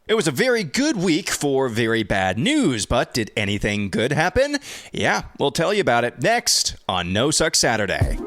It was a very good week for very bad news, but did anything good happen? Yeah, we'll tell you about it next on No Suck Saturday.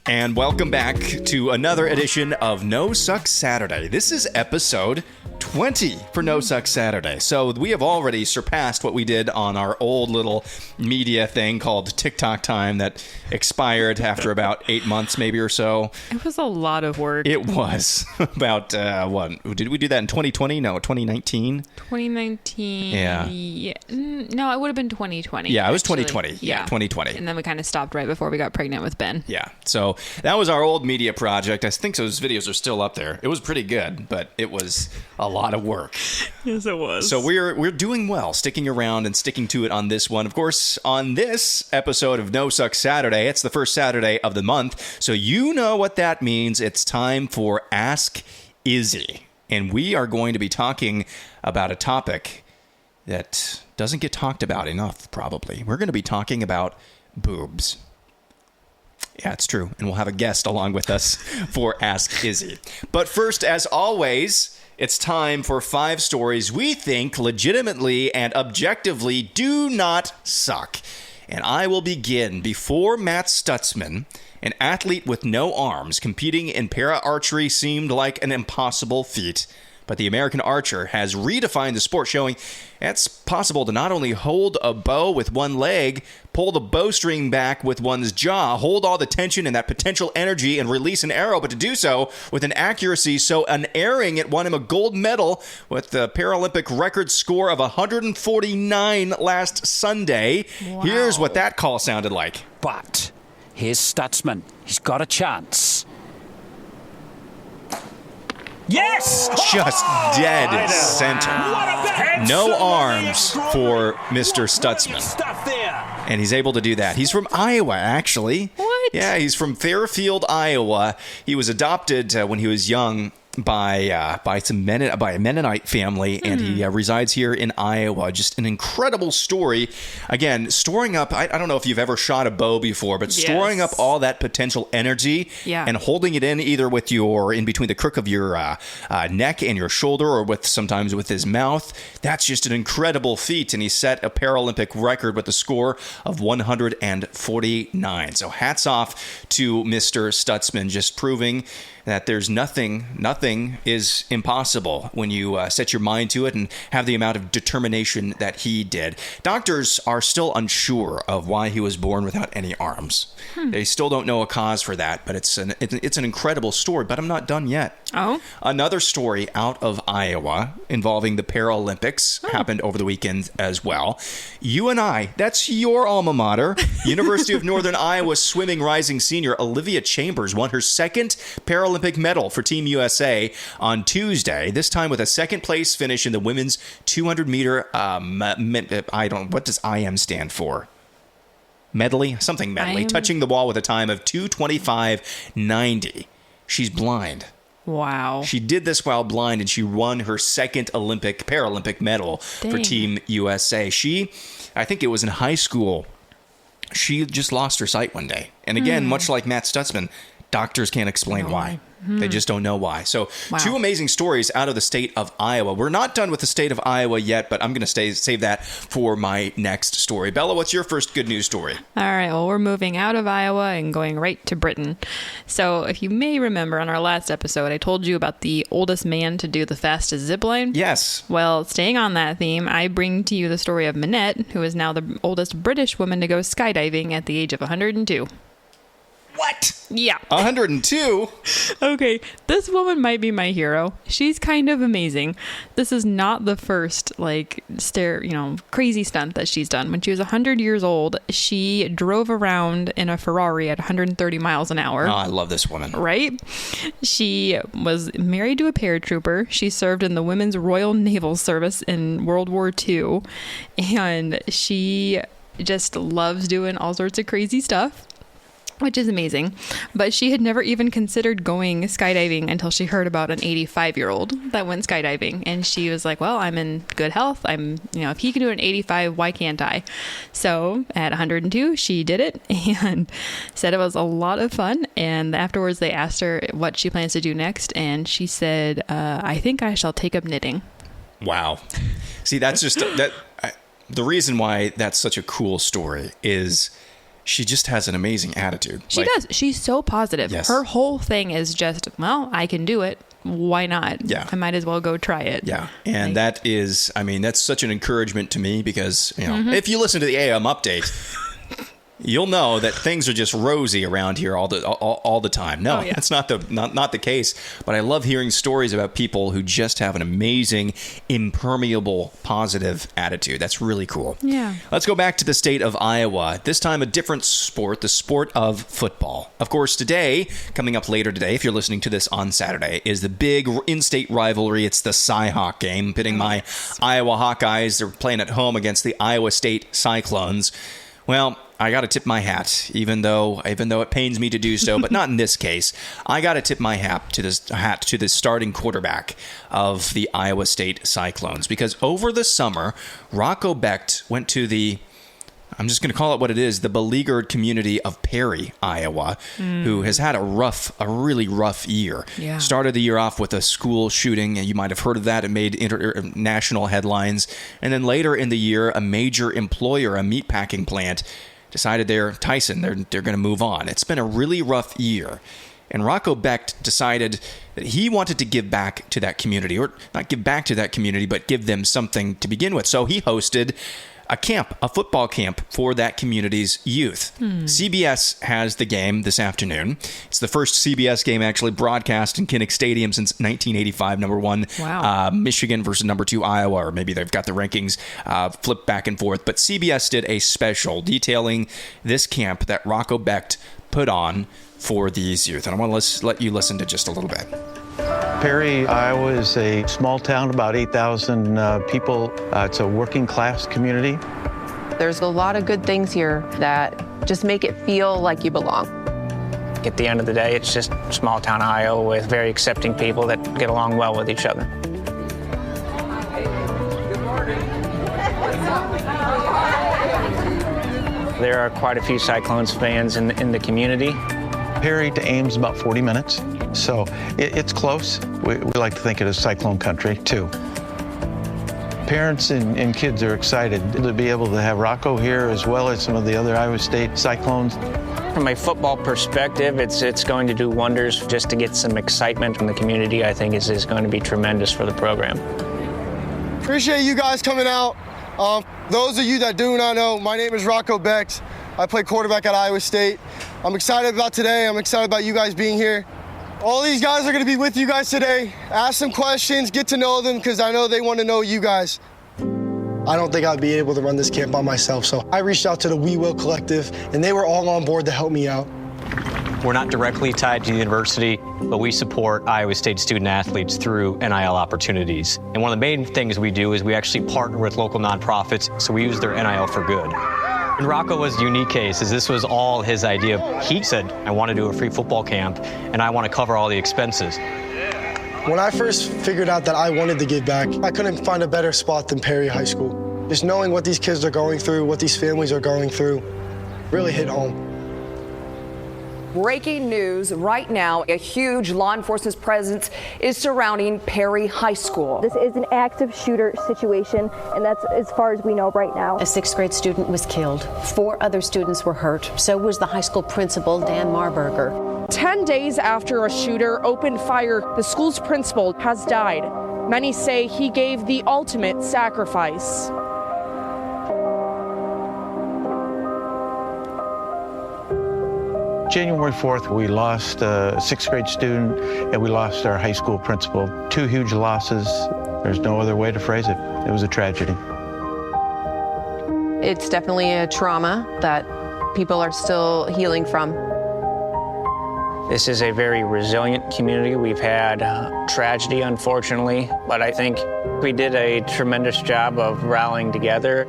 And welcome back to another edition of No Suck Saturday. This is episode 20 for No Suck Saturday. So we have already surpassed what we did on our old little media thing called TikTok Time that expired after about 8 months maybe or so. It was a lot of work. It was about, what, did we do that in 2020? No, 2019? 2019. Yeah. No, it would have been 2020. Yeah, it was actually. 2020. Yeah, 2020. And then we kind of stopped right before we got pregnant with Ben. Yeah, so that was our old media project. I think those videos are still up there. It was pretty good, but it was a lot of work. Yes, it was. So we're doing well, sticking around and sticking to it on this one. Of course, on this episode of No Suck Saturday, it's the first Saturday of the month, so you know what that means. It's time for Ask Izzy. And we are going to be talking about a topic that doesn't get talked about enough, probably. We're going to be talking about boobs. Yeah, it's true. And we'll have a guest along with us for Ask Izzy. But first, as always, it's time for 5 stories we think legitimately and objectively do not suck. And I will begin. Before Matt Stutzman, an athlete with no arms competing in para-archery seemed like an impossible feat. But the American archer has redefined the sport, showing it's possible to not only hold a bow with one leg, pull the bowstring back with one's jaw, hold all the tension and that potential energy and release an arrow, but to do so with an accuracy so unerring it won him a gold medal with the Paralympic record score of 149 last Sunday. Wow. Here's what that call sounded like. But here's Stutzman. He's got a chance. Yes! Just dead center. No arms for Mr. Stutzman. And he's able to do that. He's from Iowa, actually. What? Yeah, he's from Fairfield, Iowa. He was adopted when he was young by a Mennonite family, and he resides here in Iowa. Just an incredible story. Again, storing up, I don't know if you've ever shot a bow before, but storing up all that potential energy and holding it in either with in between the crook of your neck and your shoulder, or sometimes with his mouth. That's just an incredible feat, and he set a Paralympic record with a score of 149. So hats off to Mr. Stutzman, just proving that there's nothing is impossible when you set your mind to it and have the amount of determination that he did. Doctors are still unsure of why he was born without any arms. They still don't know a cause for that, but it's an incredible story. But I'm not done yet. Oh? Another story out of Iowa involving the Paralympics happened over the weekend as well. UNI, that's your alma mater. University of Northern Iowa swimming rising senior Olivia Chambers won her second Paralympic medal for Team USA on Tuesday, this time with a second place finish in the women's 200 meter, what does IM stand for? Medley? Something medley. Touching the wall with a time of 2:25.90. She's blind. Wow. She did this while blind, and she won her second Paralympic medal for Team USA. I think it was in high school, she just lost her sight one day. And again, much like Matt Stutzman, doctors can't explain why. They just don't know why. So 2 amazing stories out of the state of Iowa. We're not done with the state of Iowa yet, but I'm going to save that for my next story. Bella, what's your first good news story? All right. Well, we're moving out of Iowa and going right to Britain. So if you may remember on our last episode, I told you about the oldest man to do the fastest zip line. Yes. Well, staying on that theme, I bring to you the story of Minette, who is now the oldest British woman to go skydiving at the age of 102. What? Yeah. 102? Okay, this woman might be my hero. She's kind of amazing. This is not the first, crazy stunt that she's done. When she was 100 years old, she drove around in a Ferrari at 130 miles an hour. Oh, I love this woman. Right? She was married to a paratrooper. She served in the Women's Royal Naval Service in World War II. And she just loves doing all sorts of crazy stuff. which is amazing. But she had never even considered going skydiving until she heard about an 85-year-old that went skydiving. And she was like, well, I'm in good health. If he can do it at 85, why can't I? So at 102, she did it and said it was a lot of fun. And afterwards, they asked her what she plans to do next. And she said, I think I shall take up knitting. Wow. See, that's just the reason why that's such a cool story is she just has an amazing attitude. She does. She's so positive. Yes. Her whole thing is just, well, I can do it. Why not? Yeah. I might as well go try it. Yeah. And that's such an encouragement to me because, if you listen to the AM update, you'll know that things are just rosy around here all the time. No, that's not the case. But I love hearing stories about people who just have an amazing, impermeable, positive attitude. That's really cool. Yeah. Let's go back to the state of Iowa. This time a different sport, the sport of football. Of course, today, coming up later today, if you're listening to this on Saturday, is the big in-state rivalry. It's the Cy-Hawk game, pitting my Iowa Hawkeyes. They're playing at home against the Iowa State Cyclones. Well, I got to tip my hat, even though it pains me to do so, but not in this case. I got to tip my hat to the starting quarterback of the Iowa State Cyclones because over the summer, Rocco Becht went to I'm just going to call it what it is, the beleaguered community of Perry, Iowa, who has had a really rough year. Yeah. Started the year off with a school shooting, and you might have heard of that. It made national headlines. And then later in the year, a major employer, a meatpacking plant, decided they're going to move on. It's been a really rough year. And Rocco Becht decided that he wanted to give back to that community, or not give back to that community, but give them something to begin with. So he hosted a football camp for that community's youth. CBS has the game this afternoon. It's the first CBS game actually broadcast in Kinnick Stadium since 1985. Number one, Michigan versus number 2, Iowa, or maybe they've got the rankings flipped back and forth. But CBS did a special detailing this camp that Rocco Becht put on for these youth. And I want to let you listen to just a little bit. Perry, Iowa is a small town, about 8,000 people. It's a working class community. There's a lot of good things here that just make it feel like you belong. At the end of the day, it's just a small town Iowa with very accepting people that get along well with each other. There are quite a few Cyclones fans in the community. Perry to Ames about 40 minutes, so it's close. We like to think it is Cyclone country, too. Parents and kids are excited to be able to have Rocco here as well as some of the other Iowa State Cyclones. From a football perspective, it's going to do wonders just to get some excitement from the community. I think is going to be tremendous for the program. Appreciate you guys coming out. Those of you that do not know, my name is Rocco Becht. I play quarterback at Iowa State. I'm excited about today. I'm excited about you guys being here. All these guys are going to be with you guys today. Ask some questions, get to know them, because I know they want to know you guys. I don't think I'd be able to run this camp by myself, so I reached out to the We Will Collective, and they were all on board to help me out. We're not directly tied to the university, but we support Iowa State student athletes through NIL opportunities. And one of the main things we do is we actually partner with local nonprofits, so we use their NIL for good. And Rocco was a unique case, as this was all his idea. He said, I want to do a free football camp, and I want to cover all the expenses. When I first figured out that I wanted to give back, I couldn't find a better spot than Perry High School. Just knowing what these kids are going through, what these families are going through, really hit home. Breaking news right now, a huge law enforcement presence is surrounding Perry High School. This is an active shooter situation, and that's as far as we know right now. A 6th grade student was killed. 4 other students were hurt. So was the high school principal, Dan Marburger. 10 days after a shooter opened fire, the school's principal has died. Many say he gave the ultimate sacrifice. January 4th, we lost a 6th grade student, and we lost our high school principal. 2 huge losses. There's no other way to phrase it. It was a tragedy. It's definitely a trauma that people are still healing from. This is a very resilient community. We've had tragedy, unfortunately, but I think we did a tremendous job of rallying together.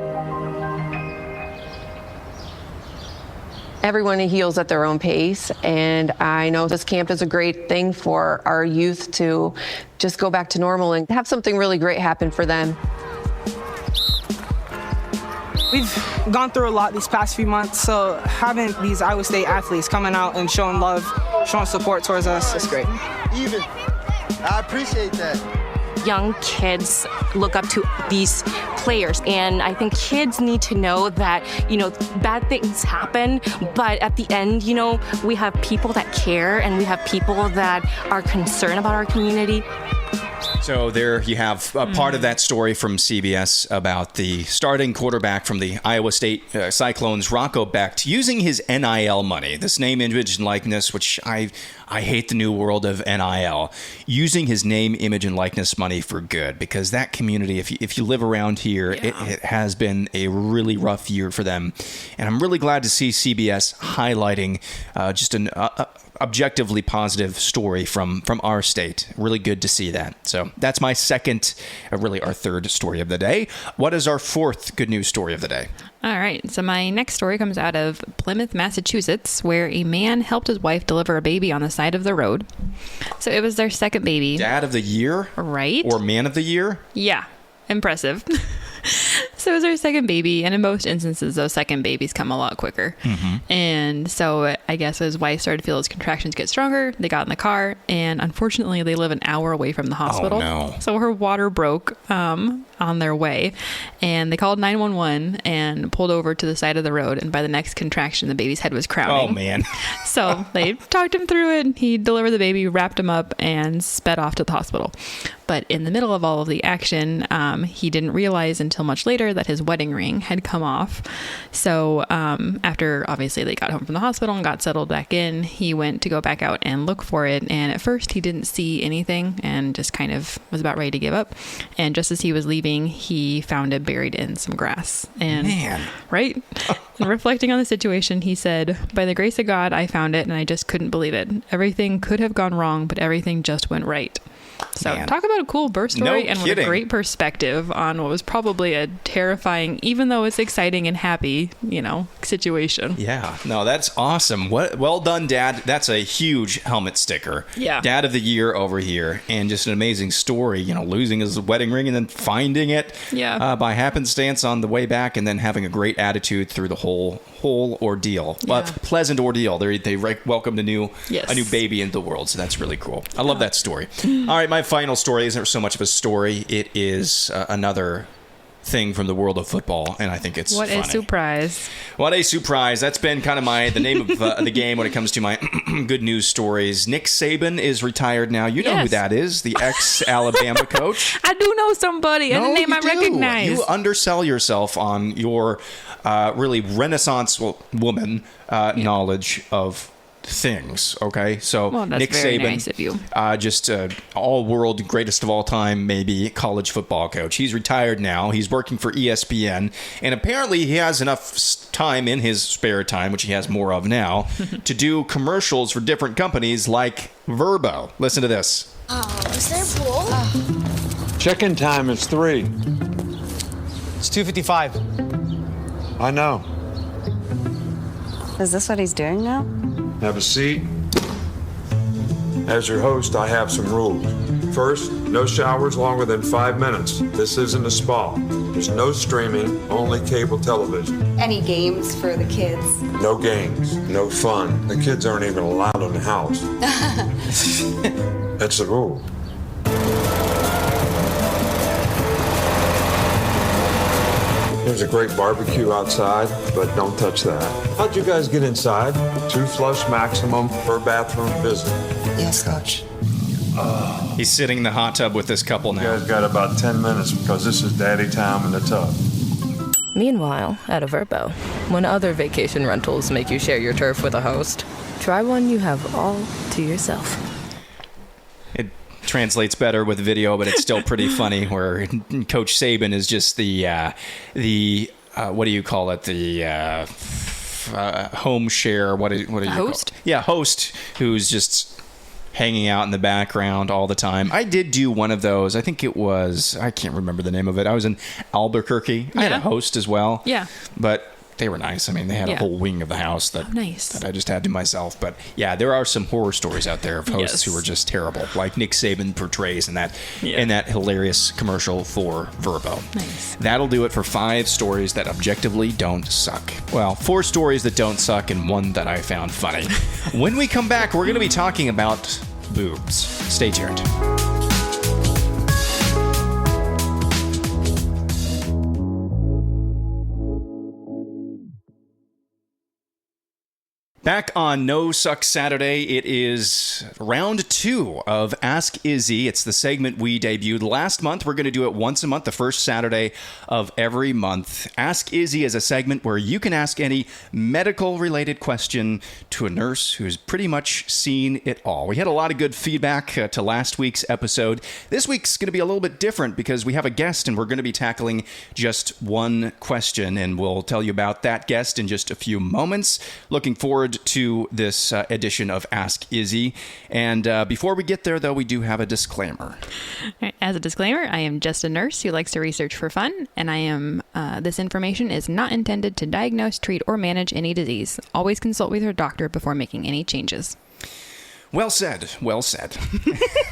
Everyone heals at their own pace, and I know this camp is a great thing for our youth to just go back to normal and have something really great happen for them. We've gone through a lot these past few months, so having these Iowa State athletes coming out and showing love, showing support towards us is great. Even. I appreciate that. Young kids look up to these players, and I think kids need to know that, bad things happen, but at the end, we have people that care, and we have people that are concerned about our community. So there you have a part of that story from CBS about the starting quarterback from the Iowa State Cyclones, Rocco Becht, using his NIL money, this name, image, and likeness, which I hate the new world of NIL, using his name, image, and likeness money for good, because that community, if you live around here, it has been a really rough year for them. And I'm really glad to see CBS highlighting just an objectively positive story from our state. Really good to see that. So that's my second, really our third story of the day. What is our fourth good news story of the day? All right. So my next story comes out of Plymouth, Massachusetts, where a man helped his wife deliver a baby on the side of the road. So it was their second baby. Dad of the year? Right. Or man of the year? Yeah. Impressive. So it was her second baby, and in most instances, those second babies come a lot quicker. Mm-hmm. And so I guess his wife started to feel his contractions get stronger. They got in the car, and unfortunately, they live an hour away from the hospital. Oh, no. So her water broke on their way, and they called 911 and pulled over to the side of the road, and by the next contraction, the baby's head was crowning. Oh, man. So they talked him through it. He delivered the baby, wrapped him up, and sped off to the hospital. But in the middle of all of the action, he didn't realize until much later that his wedding ring had come off. So after, obviously, they got home from the hospital and got settled back in, he went to go back out and look for it. And at first, he didn't see anything and just kind of was about ready to give up. And just as he was leaving, he found it buried in some grass. And, man. Right? And reflecting on the situation, he said, "By the grace of God, I found it, and I just couldn't believe it. Everything could have gone wrong, but everything just went right." So talk about a cool birth story and with a great perspective on what was probably a terrifying, even though it's exciting and happy, situation. Yeah, no, that's awesome. Well done, Dad. That's a huge helmet sticker. Yeah. Dad of the year over here, and just an amazing story, losing his wedding ring and then finding it by happenstance on the way back, and then having a great attitude through the whole ordeal. Well, pleasant ordeal. They welcomed a new baby into the world, so that's really cool. I love that story. All right, my final story isn't so much of a story. It is another thing from the world of football, and I think it's funny. A surprise. What a surprise. That's been kind of the name of the game when it comes to my good news stories. Nick Saban is retired now. You know who that is, the ex-Alabama coach. I do know somebody, and a name I recognize. You undersell yourself on your really Renaissance woman knowledge of things. Okay, so that's Nick very Saban, nice of you. Just all-world greatest of all time, maybe college football coach. He's retired now. He's working for ESPN, and apparently he has enough time in his spare time, which he has more of now, to do commercials for different companies like Verbo. Listen to this. Is there a pool? Check-in time is 3. It's 2:55. I know. Is this what he's doing now? Have a seat. As your host, I have some rules. First, no showers longer than 5 minutes. This isn't a spa. There's no streaming, only cable television. Any games for the kids? No games, no fun. The kids aren't even allowed in the house. That's the rule. There's a great barbecue outside, but don't touch that. How'd you guys get inside? 2 flush maximum per bathroom visit. Yes, Coach. He's sitting in the hot tub with this couple now. You guys got about 10 minutes because this is daddy time in the tub. Meanwhile, at a Verbo, when other vacation rentals make you share your turf with a host, try one you have all to yourself. It translates better with video, but it's still pretty funny where Coach Saban is just the what do you call it? The home share. What do you host? Call it? Yeah, host who's just hanging out in the background all the time. I did do one of those. I think it was, I can't remember the name of it. I was in Albuquerque. I had a host as well. Yeah. But They were nice. I mean, they had a whole wing of the house that I just had to myself. But yeah, there are some horror stories out there of hosts who were just terrible, like Nick Saban portrays in that hilarious commercial for Verbo. Nice. That'll do it for 5 stories that objectively don't suck. Well, 4 stories that don't suck and 1 that I found funny. When we come back, we're going to be talking about boobs. Stay tuned. Back on No Suck Saturday, it is round 2 of Ask Izzy. It's the segment we debuted last month. We're going to do it once a month, the first Saturday of every month. Ask Izzy is a segment where you can ask any medical-related question to a nurse who's pretty much seen it all. We had a lot of good feedback to last week's episode. This week's going to be a little bit different because we have a guest and we're going to be tackling just one question, and we'll tell you about that guest in just a few moments. Looking forward to this edition of Ask Izzy. And before we get there, though, we do have a disclaimer. As a disclaimer, I am just a nurse who likes to research for fun, and this information is not intended to diagnose, treat, or manage any disease. Always consult with your doctor before making any changes. Well said. Well said.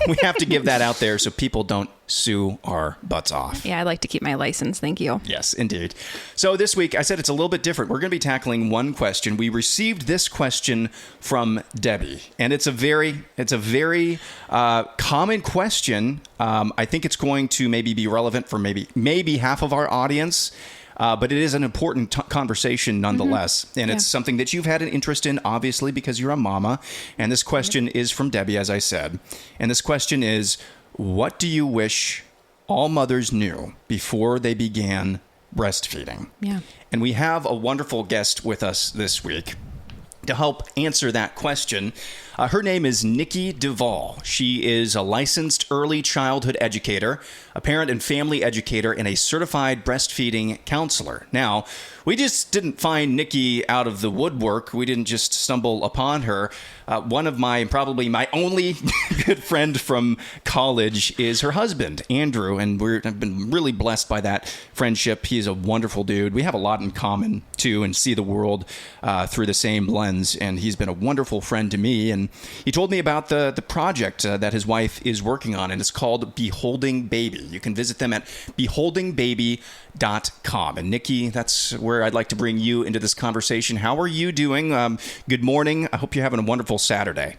We have to give that out there so people don't sue our butts off. Yeah, I like to keep my license. Thank you. Yes, indeed. So this week, I said it's a little bit different. We're going to be tackling one question. We received this question from Debbie, and it's a very common question. I think it's going to maybe be relevant for maybe half of our audience. But it is an important conversation nonetheless. Mm-hmm. And it's something that you've had an interest in, obviously, because you're a mama. And this question is from Debbie, as I said. And this question is, what do you wish all mothers knew before they began breastfeeding? Yeah. And we have a wonderful guest with us this week to help answer that question. Her name is Niki DeVall. She is a licensed early childhood educator, a parent and family educator, and a certified breastfeeding counselor. Now, we just didn't find Niki out of the woodwork. We didn't just stumble upon her. One of probably my only good friend from college is her husband, Andrew, and I've been really blessed by that friendship. He's a wonderful dude. We have a lot in common, too, and see the world through the same lens, and he's been a wonderful friend to me. And he told me about the project that his wife is working on, and it's called Beholding Baby. You can visit them at beholdingbaby.com. And Niki, that's where I'd like to bring you into this conversation. How are you doing? Good morning. I hope you're having a wonderful Saturday.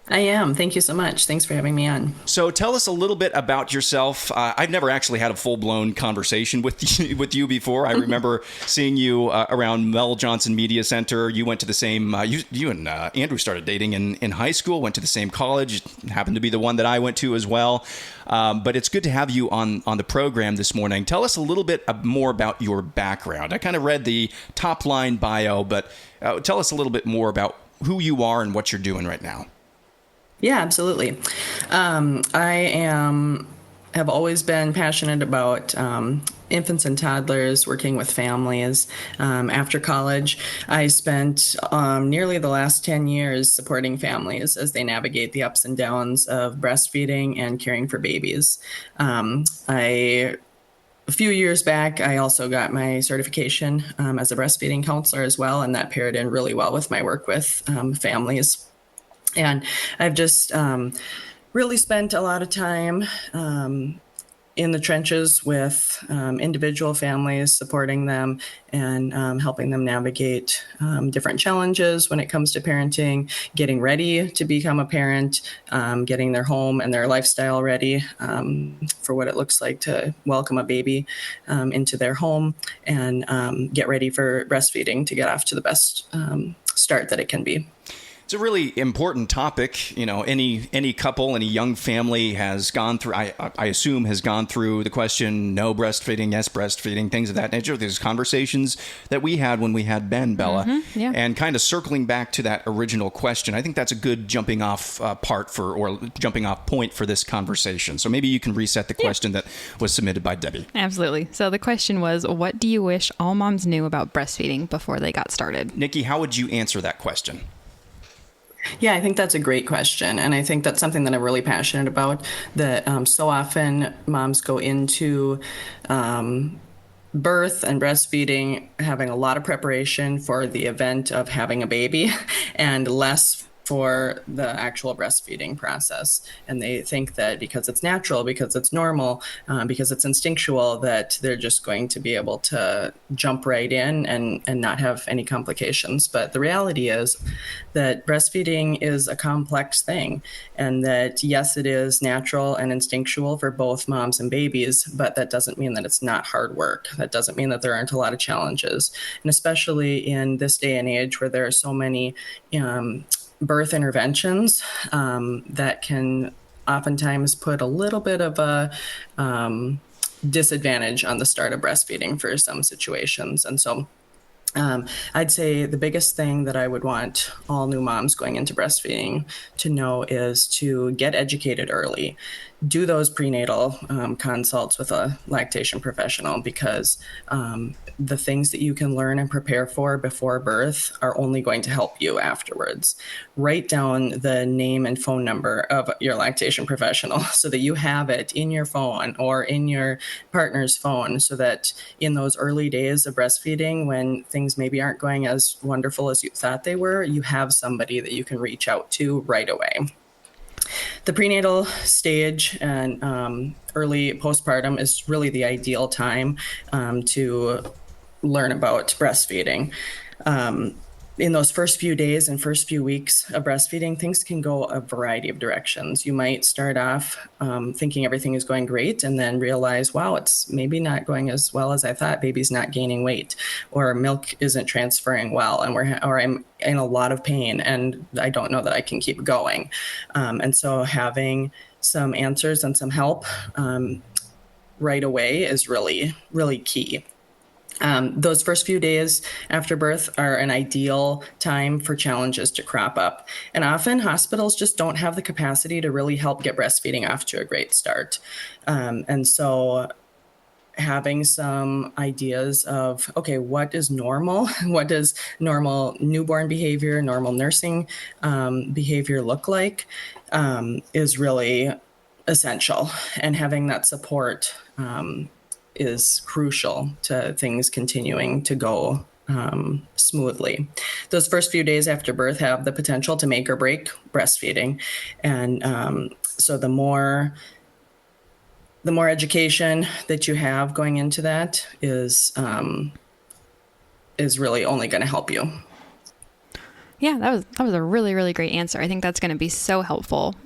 I am. Thank you so much. Thanks for having me on. So tell us a little bit about yourself. I've never actually had a full-blown conversation with you before. I remember seeing you around Mel Johnson Media Center. You went to the same, you and Andrew started dating in high school, went to the same college. It happened to be the one that I went to as well. But it's good to have you on the program this morning. Tell us a little bit more about your background. I kind of read the top-line bio, but tell us a little bit more about who you are and what you're doing right now. Yeah, absolutely. I have always been passionate about infants and toddlers, working with families. After college, I spent nearly the last 10 years supporting families as they navigate the ups and downs of breastfeeding and caring for babies. A few years back, I also got my certification as a breastfeeding counselor as well, and that paired in really well with my work with families. And I've just really spent a lot of time in the trenches with individual families, supporting them and helping them navigate different challenges when it comes to parenting, getting ready to become a parent, getting their home and their lifestyle ready for what it looks like to welcome a baby into their home, and get ready for breastfeeding to get off to the best start that it can be. It's a really important topic. You know, any couple, any young family has gone through, I assume, has gone through the question, no breastfeeding, yes breastfeeding, things of that nature. There's conversations that we had when we had Ben, Bella. Mm-hmm, yeah. And kind of circling back to that original question, I think that's a good jumping off point for this conversation. So maybe you can reset the question that was submitted by Debbie. Absolutely. So the question was, what do you wish all moms knew about breastfeeding before they got started? Niki, how would you answer that question? Yeah, I think that's a great question. And I think that's something that I'm really passionate about, that so often moms go into birth and breastfeeding having a lot of preparation for the event of having a baby and less for the actual breastfeeding process. And they think that because it's natural, because it's normal, because it's instinctual, that they're just going to be able to jump right in and not have any complications. But the reality is that breastfeeding is a complex thing, and that yes, it is natural and instinctual for both moms and babies, but that doesn't mean that it's not hard work. That doesn't mean that there aren't a lot of challenges. And especially in this day and age where there are so many birth interventions that can oftentimes put a little bit of a disadvantage on the start of breastfeeding for some situations. And so I'd say the biggest thing that I would want all new moms going into breastfeeding to know is to get educated early. Do those prenatal consults with a lactation professional, because the things that you can learn and prepare for before birth are only going to help you afterwards. Write down the name and phone number of your lactation professional so that you have it in your phone or in your partner's phone, so that in those early days of breastfeeding, when things maybe aren't going as wonderful as you thought they were, you have somebody that you can reach out to right away. The prenatal stage and early postpartum is really the ideal time to learn about breastfeeding. In those first few days and first few weeks of breastfeeding, things can go a variety of directions. You might start off thinking everything is going great and then realize, wow, it's maybe not going as well as I thought. Baby's not gaining weight, or milk isn't transferring well, and I'm in a lot of pain and I don't know that I can keep going. And so having some answers and some help right away is really, really key. Those first few days after birth are an ideal time for challenges to crop up. And often hospitals just don't have the capacity to really help get breastfeeding off to a great start. And so having some ideas of, okay, what is normal? What does normal newborn behavior, normal nursing behavior look like is really essential. And having that support is crucial to things continuing to go smoothly. Those first few days after birth have the potential to make or break breastfeeding. And so the more education that you have going into that is really only going to help you. Yeah, that was a really, really great answer. I think that's going to be so helpful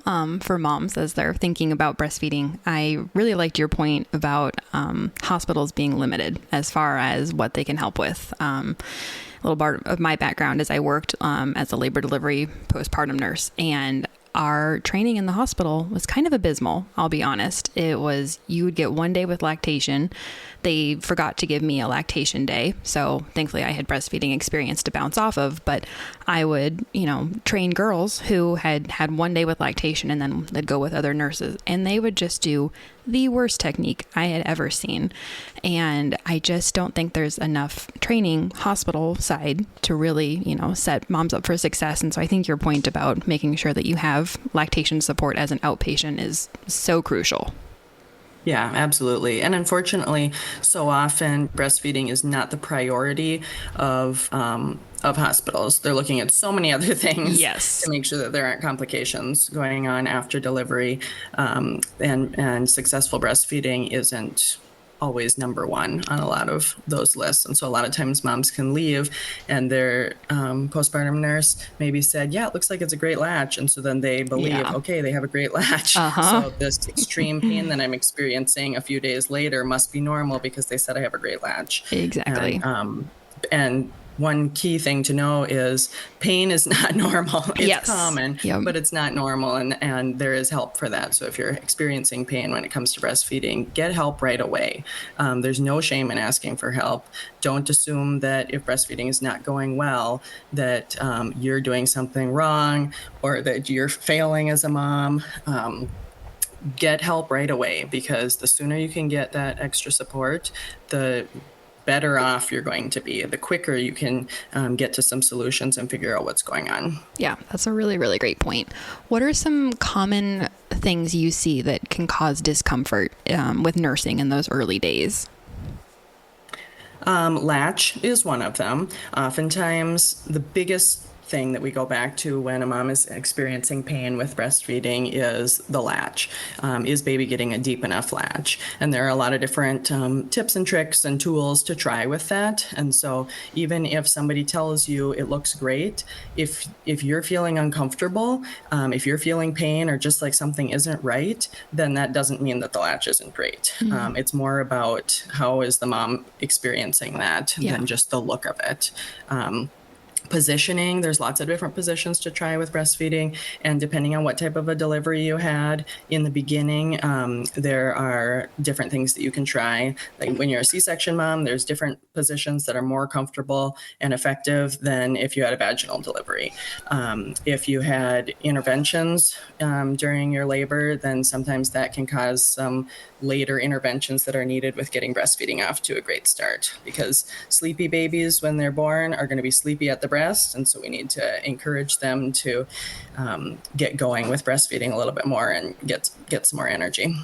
for moms as they're thinking about breastfeeding. I really liked your point about hospitals being limited as far as what they can help with. A little part of my background is I worked as a labor delivery postpartum nurse, and our training in the hospital was kind of abysmal, I'll be honest. It was, you would get 1 day with lactation. They forgot to give me a lactation day. So thankfully I had breastfeeding experience to bounce off of, but I would, train girls who had 1 day with lactation, and then they'd go with other nurses, and they would just do the worst technique I had ever seen. And I just don't think there's enough training hospital side to really, set moms up for success. And so I think your point about making sure that you have lactation support as an outpatient is so crucial. Yeah, absolutely. And unfortunately, so often breastfeeding is not the priority of hospitals. They're looking at so many other things to make sure that there aren't complications going on after delivery. And successful breastfeeding isn't always number one on a lot of those lists. And so a lot of times moms can leave and their postpartum nurse maybe said, yeah, it looks like it's a great latch. And so then they believe, okay, they have a great latch. So this extreme pain that I'm experiencing a few days later must be normal because they said I have a great latch. Exactly. And one key thing to know is pain is not normal. It's common, but it's not normal. And there is help for that. So if you're experiencing pain when it comes to breastfeeding, get help right away. There's no shame in asking for help. Don't assume that if breastfeeding is not going well, that you're doing something wrong or that you're failing as a mom. Get help right away, because the sooner you can get that extra support, the better off you're going to be, the quicker you can get to some solutions and figure out what's going on. Yeah, that's a really, really great point. What are some common things you see that can cause discomfort with nursing in those early days? Latch is one of them. Oftentimes, the biggest thing that we go back to when a mom is experiencing pain with breastfeeding is the latch. Is baby getting a deep enough latch? And there are a lot of different tips and tricks and tools to try with that. And so even if somebody tells you it looks great, if you're feeling uncomfortable, if you're feeling pain or just like something isn't right, then that doesn't mean that the latch isn't great. It's more about how is the mom experiencing that than just the look of it. Positioning, there's lots of different positions to try with breastfeeding, and depending on what type of a delivery you had in the beginning, there are different things that you can try. Like when you're a C-section mom, there's different positions that are more comfortable and effective than if you had a vaginal delivery. If you had interventions during your labor, then sometimes that can cause some later interventions that are needed with getting breastfeeding off to a great start, because sleepy babies when they're born are going to be sleepy at the breast, and so we need to encourage them to get going with breastfeeding a little bit more and get some more energy.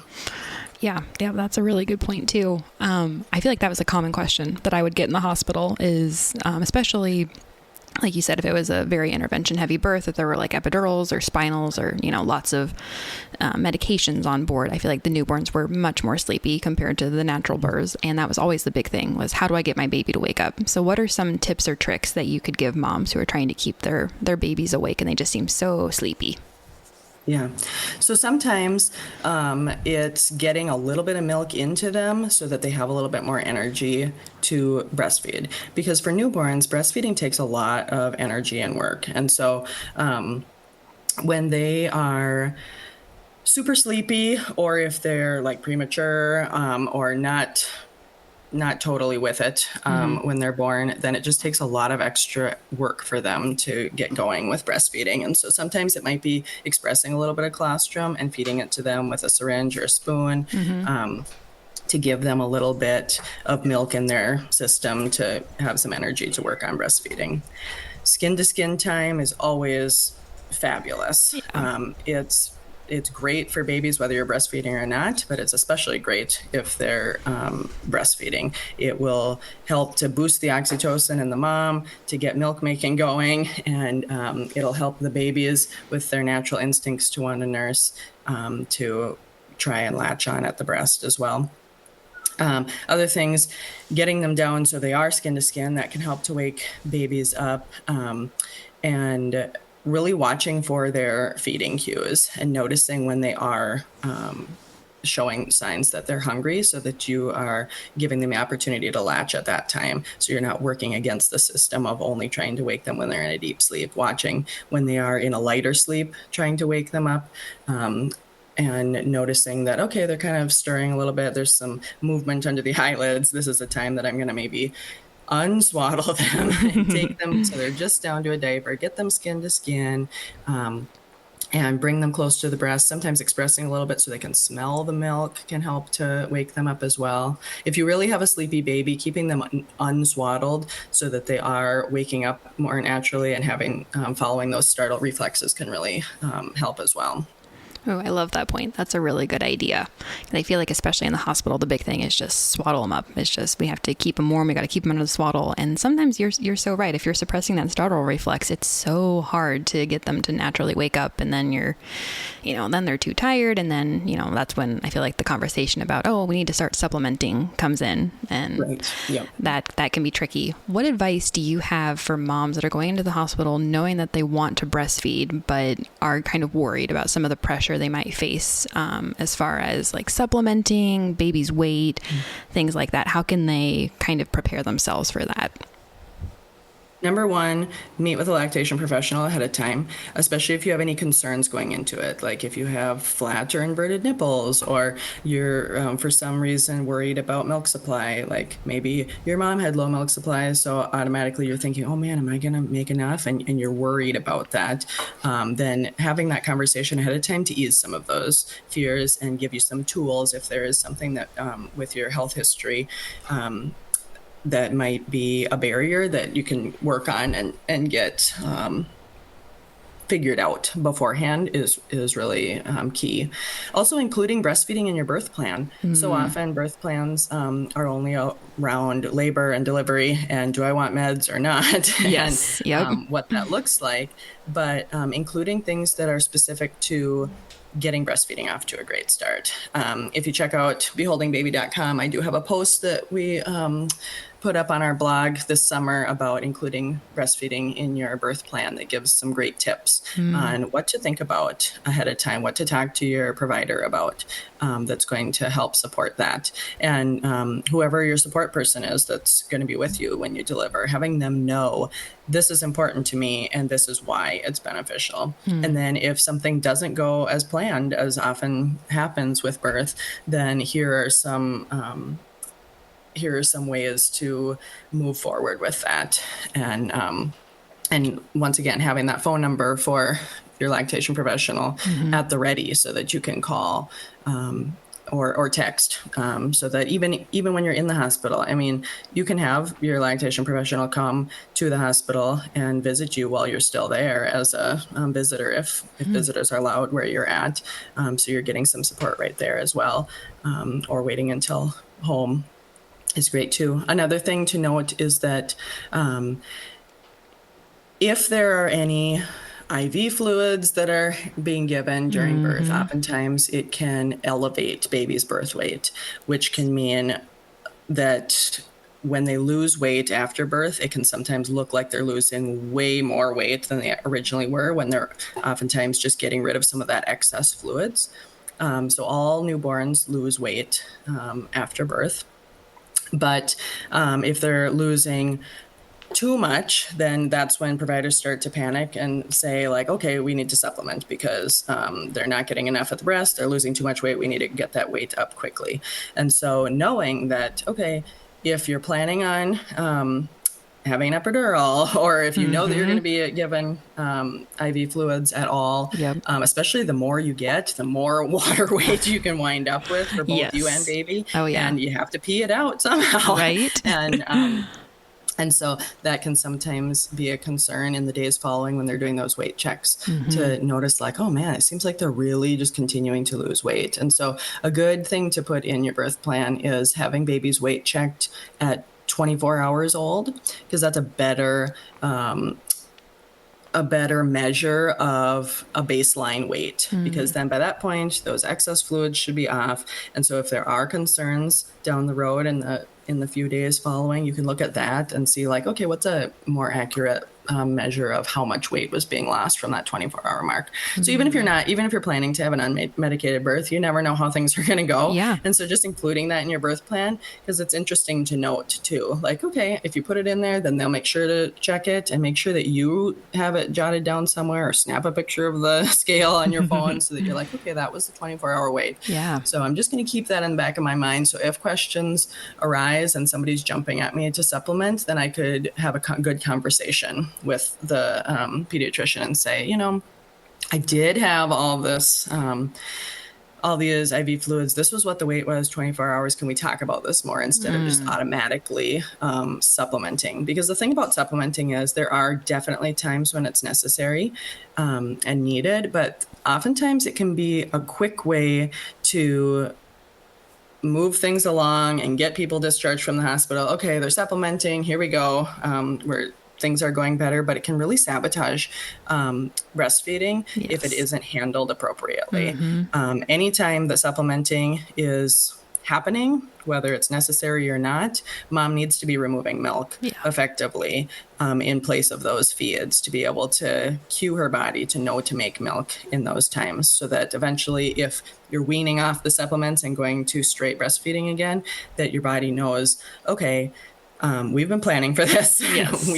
Yeah, that's a really good point too. I feel like that was a common question that I would get in the hospital is, especially like you said, if it was a very intervention heavy birth, if there were like epidurals or spinals or, lots of medications on board, I feel like the newborns were much more sleepy compared to the natural births. And that was always the big thing, was how do I get my baby to wake up? So what are some tips or tricks that you could give moms who are trying to keep their babies awake and they just seem so sleepy? Yeah. So sometimes it's getting a little bit of milk into them so that they have a little bit more energy to breastfeed. Because for newborns, breastfeeding takes a lot of energy and work. And so when they are super sleepy, or if they're like premature or not totally with it when they're born, then it just takes a lot of extra work for them to get going with breastfeeding. And so sometimes it might be expressing a little bit of colostrum and feeding it to them with a syringe or a spoon to give them a little bit of milk in their system to have some energy to work on breastfeeding. Skin to skin time is always fabulous. It's great for babies whether you're breastfeeding or not, but it's especially great if they're breastfeeding. It will help to boost the oxytocin in the mom to get milk making going, and it'll help the babies with their natural instincts to want to nurse to try and latch on at the breast as well. Other things, getting them down so they are skin to skin, that can help to wake babies up, and really watching for their feeding cues and noticing when they are showing signs that they're hungry, so that you are giving them the opportunity to latch at that time. So you're not working against the system of only trying to wake them when they're in a deep sleep, watching when they are in a lighter sleep, trying to wake them up. And noticing that, okay, they're kind of stirring a little bit. There's some movement under the eyelids. This is a time that I'm going to maybe unswaddle them and take them so they're just down to a diaper, get them skin to skin, and bring them close to the breast. Sometimes expressing a little bit so they can smell the milk can help to wake them up as well. If you really have a sleepy baby, keeping them unswaddled so that they are waking up more naturally and having following those startle reflexes can really help as well. Oh, I love that point. That's a really good idea. And I feel like, especially in the hospital, the big thing is just swaddle them up. It's just, we have to keep them warm. We got to keep them under the swaddle. And sometimes you're so right. If you're suppressing that startle reflex, it's so hard to get them to naturally wake up. And then then they're too tired. And then, that's when I feel like the conversation about, we need to start supplementing comes in. And that can be tricky. What advice do you have for moms that are going into the hospital knowing that they want to breastfeed, but are kind of worried about some of the pressure they might face as far as like supplementing, baby's weight, things like that? How can they kind of prepare themselves for that? Number one, meet with a lactation professional ahead of time, especially if you have any concerns going into it. Like if you have flat or inverted nipples, or you're for some reason worried about milk supply, like maybe your mom had low milk supply, so automatically you're thinking, oh man, am I gonna make enough? And you're worried about that. Then having that conversation ahead of time to ease some of those fears and give you some tools if there is something that with your health history that might be a barrier that you can work on and get figured out beforehand is really key. Also, including breastfeeding in your birth plan. So often birth plans are only around labor and delivery and do I want meds or not, Yes. and what that looks like. But including things that are specific to getting breastfeeding off to a great start. If you check out beholdingbaby.com, I do have a post that we put up on our blog this summer about including breastfeeding in your birth plan that gives some great tips on what to think about ahead of time, what to talk to your provider about that's going to help support that. And whoever your support person is that's going to be with you when you deliver, having them know this is important to me and this is why it's beneficial. And then if something doesn't go as planned, as often happens with birth, then here are some ways to move forward with that. And once again, having that phone number for your lactation professional at the ready so that you can call or text, so that even when you're in the hospital, I mean, you can have your lactation professional come to the hospital and visit you while you're still there as a visitor, if visitors are allowed where you're at. So you're getting some support right there as well, or waiting until home is great too. Another thing to note is that if there are any IV fluids that are being given during birth, oftentimes it can elevate baby's birth weight, which can mean that when they lose weight after birth, it can sometimes look like they're losing way more weight than they originally were when they're oftentimes just getting rid of some of that excess fluids. So all newborns lose weight after birth. But if they're losing too much, then that's when providers start to panic and say, like, okay, we need to supplement because they're not getting enough at the breast, they're losing too much weight, we need to get that weight up quickly. And so knowing that, okay, if you're planning on having an epidural, or if you know that you're going to be given IV fluids at all, especially the more you get, the more water weight you can wind up with for both you and baby. Oh, yeah. And you have to pee it out somehow. Right. And so that can sometimes be a concern in the days following when they're doing those weight checks to notice, like, oh man, it seems like they're really just continuing to lose weight. And so a good thing to put in your birth plan is having baby's weight checked at 24 hours old, because that's a better measure of a baseline weight, because then by that point, those excess fluids should be off. And so if there are concerns down the road in the few days following, you can look at that and see, like, okay, what's a more accurate measure of how much weight was being lost from that 24-hour mark. So even if you're planning to have an unmedicated birth, you never know how things are going to go. Yeah. And so just including that in your birth plan, because it's interesting to note too, like, okay, if you put it in there, then they'll make sure to check it and make sure that you have it jotted down somewhere, or snap a picture of the scale on your phone so that you're like, okay, that was the 24-hour weight. Yeah. So I'm just going to keep that in the back of my mind. So if questions arise and somebody's jumping at me to supplement, then I could have a good conversation with the pediatrician and say, you know, I did have all this, all these IV fluids. This was what the weight was 24 hours. Can we talk about this more instead of just automatically supplementing? Because the thing about supplementing is there are definitely times when it's necessary and needed, but oftentimes it can be a quick way to move things along and get people discharged from the hospital. Okay, they're supplementing. Here we go. Things are going better, but it can really sabotage breastfeeding if it isn't handled appropriately. Anytime that supplementing is happening, whether it's necessary or not, mom needs to be removing milk effectively in place of those feeds to be able to cue her body to know to make milk in those times, so that eventually, if you're weaning off the supplements and going to straight breastfeeding again, that your body knows, okay, we've been planning for this. Yes.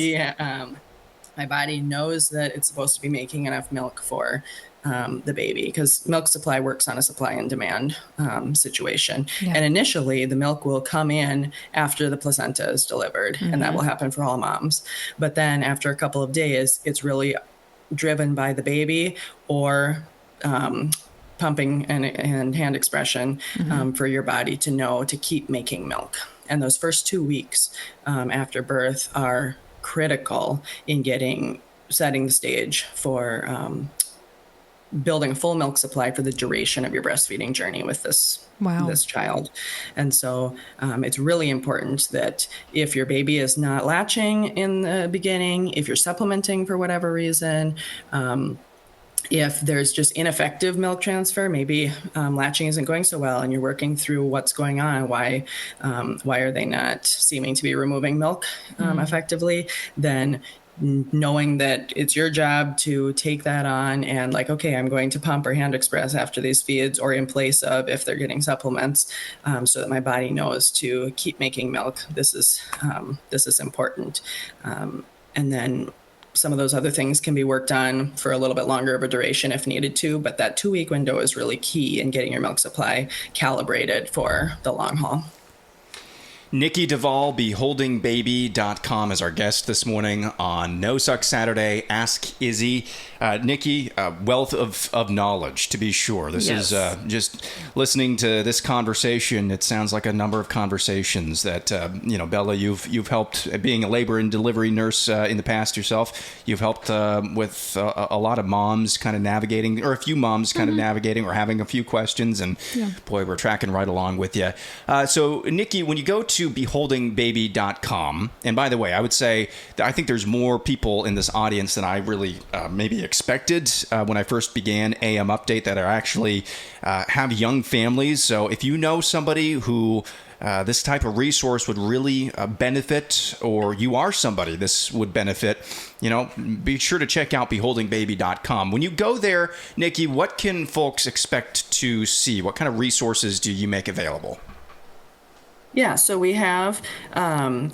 My body knows that it's supposed to be making enough milk for the baby, because milk supply works on a supply and demand situation. Yeah. And initially, the milk will come in after the placenta is delivered, and that will happen for all moms. But then after a couple of days, it's really driven by the baby or pumping and hand expression for your body to know to keep making milk. And those first 2 weeks after birth are critical in setting the stage for building a full milk supply for the duration of your breastfeeding journey with this child. And so it's really important that if your baby is not latching in the beginning, if you're supplementing for whatever reason, if there's just ineffective milk transfer, maybe latching isn't going so well and you're working through what's going on, why are they not seeming to be removing milk effectively, then knowing that it's your job to take that on and like, okay, I'm going to pump or hand express after these feeds or in place of if they're getting supplements, so that my body knows to keep making milk. This is important. And then some of those other things can be worked on for a little bit longer of a duration if needed to, but that 2-week window is really key in getting your milk supply calibrated for the long haul. Niki DeVall, beholdingbaby.com, is our guest this morning on No Suck Saturday. Ask Izzy. Niki, wealth of knowledge, to be sure. This is just listening to this conversation. It sounds like a number of conversations that, Bella, you've helped being a labor and delivery nurse in the past yourself. You've helped with a lot of moms kind of navigating, or a few moms kind of navigating or having a few questions. And boy, we're tracking right along with you. So, Niki, when you go to beholdingbaby.com, and by the way, I would say that I think there's more people in this audience than I really maybe expected when I first began AM Update that are actually have young families. So if you know somebody who this type of resource would really benefit, or you are somebody this would benefit, be sure to check out beholdingbaby.com. When you go there, Niki, what can folks expect to see? What kind of resources do you make available? Yeah, so we have a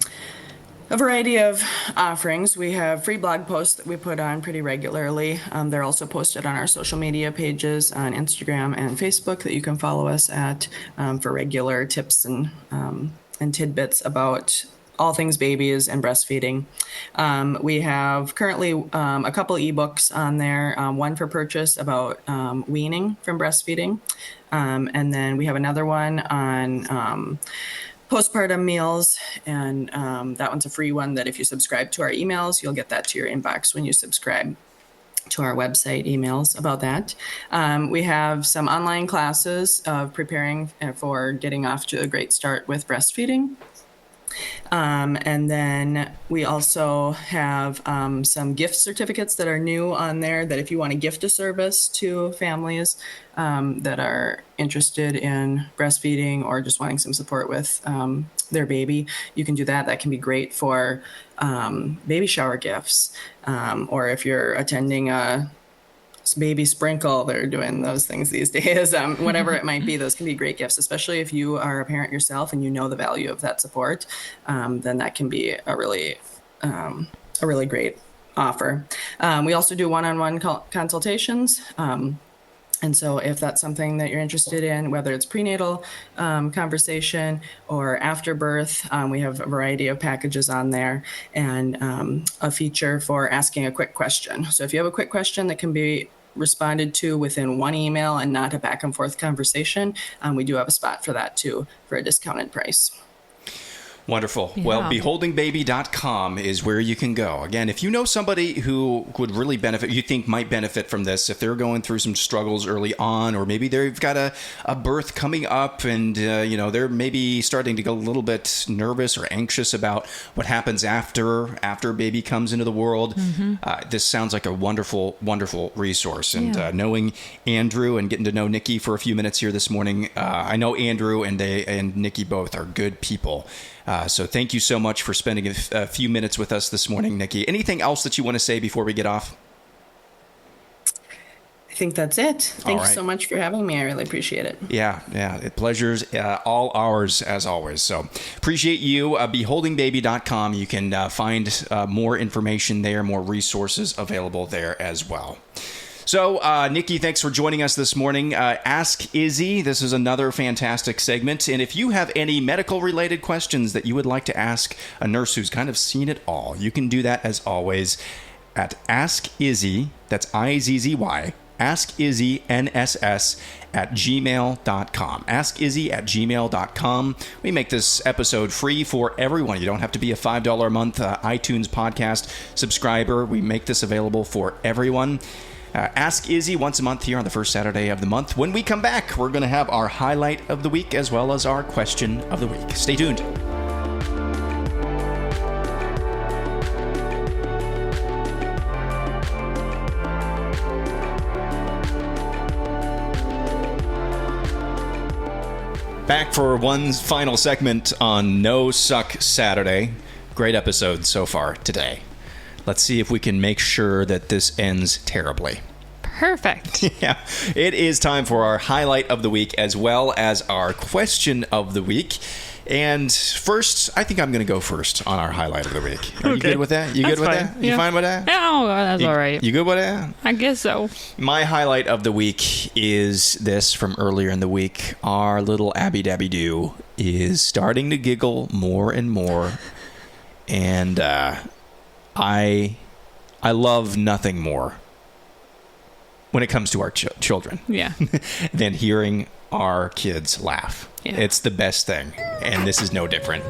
variety of offerings. We have free blog posts that we put on pretty regularly. They're also posted on our social media pages on Instagram and Facebook that you can follow us at for regular tips and tidbits about all things babies and breastfeeding. We have currently a couple ebooks on there, one for purchase about weaning from breastfeeding. And then we have another one on postpartum meals, and that one's a free one that if you subscribe to our emails, you'll get that to your inbox when you subscribe to our website emails about that. We have some online classes of preparing for getting off to a great start with breastfeeding. And then we also have some gift certificates that are new on there that if you want to gift a service to families that are interested in breastfeeding or just wanting some support with their baby, you can do that. That can be great for baby shower gifts, or if you're attending a baby sprinkle, they're doing those things these days, whatever it might be, those can be great gifts, especially if you are a parent yourself and you know the value of that support, then that can be a really great offer. We also do one-on-one consultations. And so if that's something that you're interested in, whether it's prenatal conversation or after birth, we have a variety of packages on there, and a feature for asking a quick question. So if you have a quick question that can be responded to within one email and not a back and forth conversation, we do have a spot for that too, for a discounted price. Wonderful. Yeah. Well, beholdingbaby.com is where you can go. Again, if you know somebody who would really benefit, you think might benefit from this, if they're going through some struggles early on, or maybe they've got a birth coming up and, they're maybe starting to get a little bit nervous or anxious about what happens after baby comes into the world. This sounds like a wonderful, wonderful resource. And knowing Andrew and getting to know Niki for a few minutes here this morning, I know Andrew and Niki both are good people. So thank you so much for spending a few minutes with us this morning, Niki. Anything else that you want to say before we get off? I think that's it. Thank you so much for having me. I really appreciate it. Yeah. Pleasure's all ours, as always. So appreciate you. Beholdingbaby.com. You can find more information there, more resources available there as well. So, Niki, thanks for joining us this morning. Ask Izzy. This is another fantastic segment. And if you have any medical-related questions that you would like to ask a nurse who's kind of seen it all, you can do that, as always, at Ask Izzy. That's IZZY. Ask Izzy, NSS, at gmail.com. Ask Izzy at gmail.com. We make this episode free for everyone. You don't have to be a $5 a month iTunes podcast subscriber. We make this available for everyone. Ask Izzy once a month here on the first Saturday of the month. When we come back, we're going to have our highlight of the week as well as our question of the week. Stay tuned. Back for one final segment on No Suck Saturday. Great episode so far today. Let's see if we can make sure that this ends terribly. Perfect. Yeah. It is time for our highlight of the week as well as our question of the week. And first, I think I'm going to go first on our highlight of the week. Are you good with that? You That's good with fine. that? You fine with that? Oh, that's all right. You good with that? I guess so. My highlight of the week is this from earlier in the week. Our little Abby Dabby Doo is starting to giggle more and more. And I love nothing more when it comes to our children than hearing our kids laugh. Yeah. It's the best thing, and this is no different.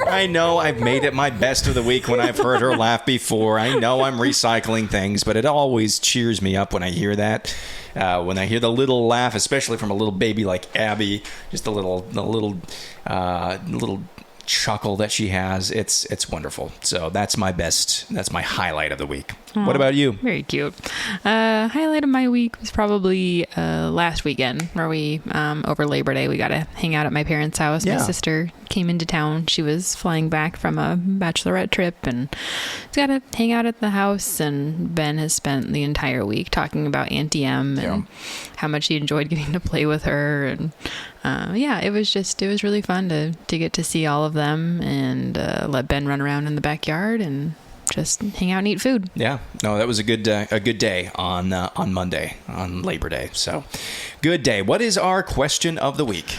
I know I've made it my best of the week when I've heard her laugh before. I know I'm recycling things, but it always cheers me up when I hear that. When I hear the little laugh, especially from a little baby like Abby, just the little chuckle that she has, it's wonderful. So that's my highlight of the week. Aww, what about you? Very cute. Highlight of my week was probably last weekend where we over Labor Day we got to hang out at my parents' house. My sister came into town. She was flying back from a bachelorette trip and got to hang out at the house, and Ben has spent the entire week talking about Auntie M and how much he enjoyed getting to play with her. And it was really fun to get to see all of them and let Ben run around in the backyard and just hang out and eat food. Yeah, no, that was a good day on Monday, on Labor Day. So, good day. What is our question of the week?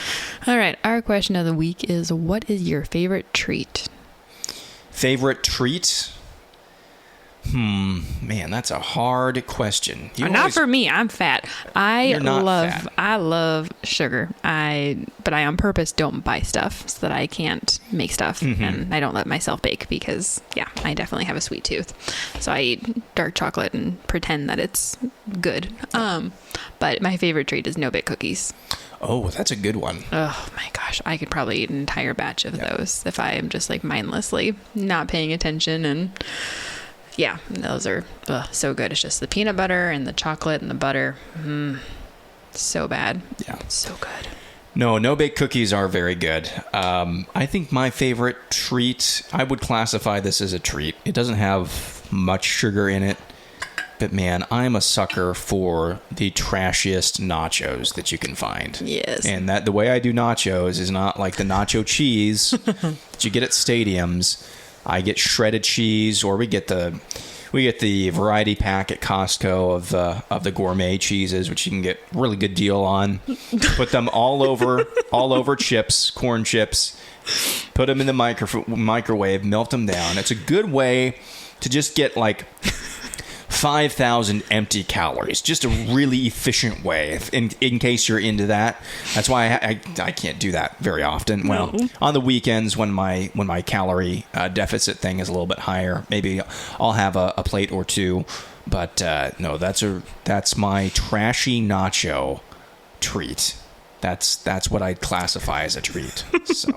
All right, our question of the week is: what is your favorite treat? Favorite treat? Man, that's a hard question. Not for me. I'm fat. I fat. love sugar. But I on purpose don't buy stuff so that I can't make stuff, and I don't let myself bake because I definitely have a sweet tooth. So I eat dark chocolate and pretend that it's good. But my favorite treat is no-bake cookies. Oh, that's a good one. Oh my gosh, I could probably eat an entire batch of those if I am just like mindlessly not paying attention. And yeah, those are so good. It's just the peanut butter and the chocolate and the butter. So bad. Yeah. So good. No-bake cookies are very good. I think my favorite treat, I would classify this as a treat. It doesn't have much sugar in it, but man, I'm a sucker for the trashiest nachos that you can find. Yes. And that the way I do nachos is not like the nacho cheese that you get at stadiums. I get shredded cheese, or we get the variety pack at Costco of the gourmet cheeses, which you can get a really good deal on. Put them all over chips, corn chips. Put them in the microwave, melt them down. It's a good way to just get like 5,000 empty calories. Just a really efficient way in case you're into that. That's why I can't do that very often. Well, on the weekends when my calorie deficit thing is a little bit higher, maybe I'll have a plate or two. But no, that's my trashy nacho treat. That's what I'd classify as a treat. So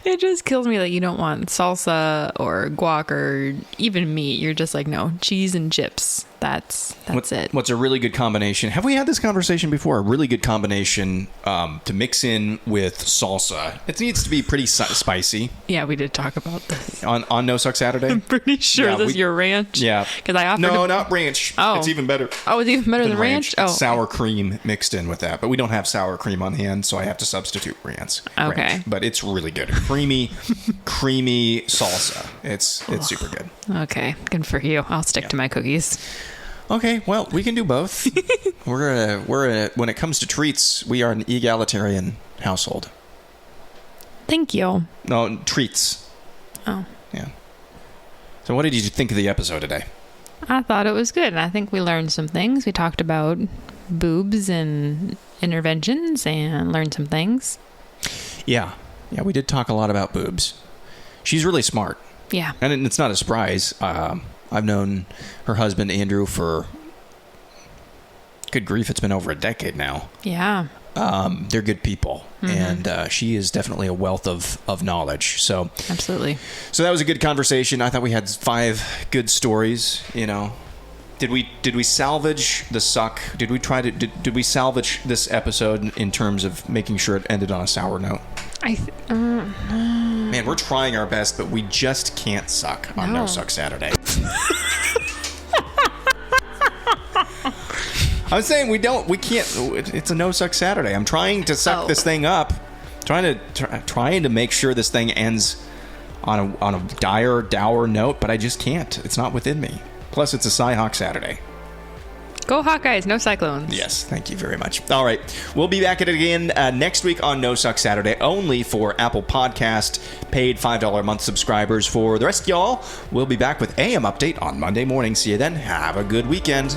it just kills me that you don't want salsa or guac or even meat. You're just like, no, cheese and chips. That's it. What's a really good combination? Have we had this conversation before? A really good combination to mix in with salsa. It needs to be pretty spicy. Yeah, we did talk about this on No Suck Saturday. I'm pretty sure this is your ranch. Yeah, because I offered. No, not ranch. Oh, it's even better. Oh, it's even better than ranch. It's sour cream mixed in with that, but we don't have sour cream on hand, so I have to substitute ranch. Okay, but it's really good. Creamy salsa. It's super good. Okay, good for you. I'll stick to my cookies. Okay, well, we can do both. We're when it comes to treats, we are an egalitarian household. Thank you. No, treats. Oh. Yeah. So what did you think of the episode today? I thought it was good. I think we learned some things. We talked about boobs and interventions and learn some things. Yeah, we did talk a lot about boobs. She's really smart. Yeah. And it's not a surprise. I've known her husband, Andrew, for, good grief, it's been over a decade now. Yeah. They're good people. And she is definitely a wealth of knowledge. So absolutely. So that was a good conversation. I thought we had 5 good stories, you know. Did we salvage the suck? Did we salvage this episode in terms of making sure it ended on a sour note? Man, we're trying our best, but we just can't suck on No Suck Saturday. I'm saying we can't. It's a No Suck Saturday. I'm trying to suck this thing up, trying to make sure this thing ends on a dour note, but I just can't. It's not within me. Plus, it's a Cy-Hawk Saturday. Go Hawkeyes, no Cyclones. Yes, thank you very much. All right, we'll be back at it again next week on No Suck Saturday, only for Apple Podcast paid $5 a month subscribers. For the rest of y'all, we'll be back with AM Update on Monday morning. See you then. Have a good weekend.